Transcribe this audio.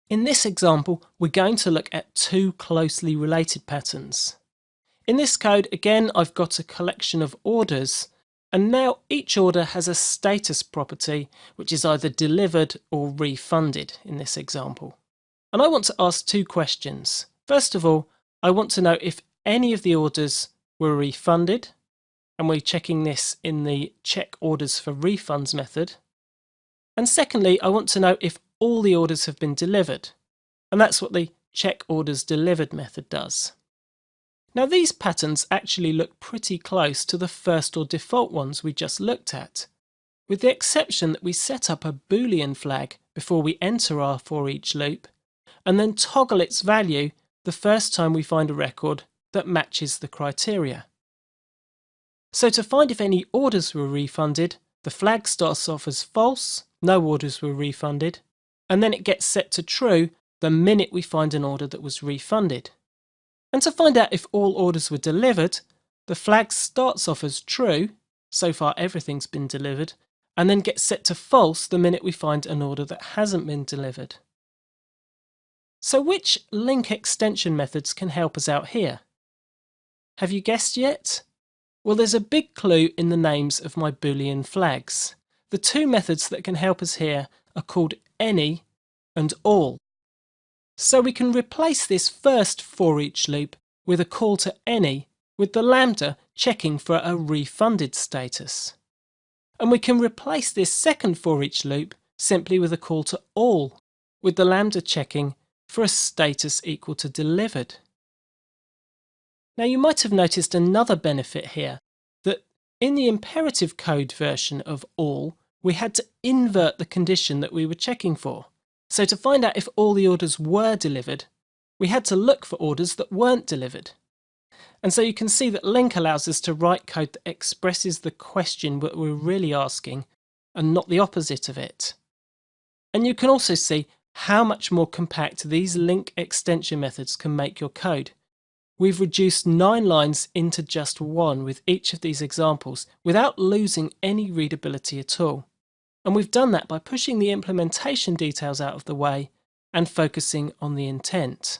In this example, we're going to look at two closely related patterns. In this code, again, I've got a collection of orders, and now each order has a status property, which is either delivered or refunded in this example. And I want to ask two questions. First of all, I want to know if any of the orders were refunded, and we're checking this in the check orders for refunds method. And secondly, I want to know if all the orders have been delivered, and that's what the check orders delivered method does. Now these patterns actually look pretty close to the first or default ones we just looked at, with the exception that we set up a Boolean flag before we enter our for each loop, and then toggle its value the first time we find a record that matches the criteria. So to find if any orders were refunded, the flag starts off as false, no orders were refunded, and then it gets set to true the minute we find an order that was refunded. And to find out if all orders were delivered, the flag starts off as true, so far everything's been delivered, and then gets set to false the minute we find an order that hasn't been delivered. So which link extension methods can help us out here? Have you guessed yet? Well, there's a big clue in the names of my Boolean flags. The two methods that can help us here are called any and all. So we can replace this first for each loop with a call to any, with the lambda checking for a refunded status. And we can replace this second for each loop simply with a call to all, with the lambda checking for a status equal to delivered. Now you might have noticed another benefit here, that in the imperative code version of all, we had to invert the condition that we were checking for. So to find out if all the orders were delivered, we had to look for orders that weren't delivered. And so you can see that link allows us to write code that expresses the question that we're really asking and not the opposite of it. And you can also see how much more compact these link extension methods can make your code. We've reduced 9 lines into just 1 with each of these examples without losing any readability at all. And we've done that by pushing the implementation details out of the way and focusing on the intent.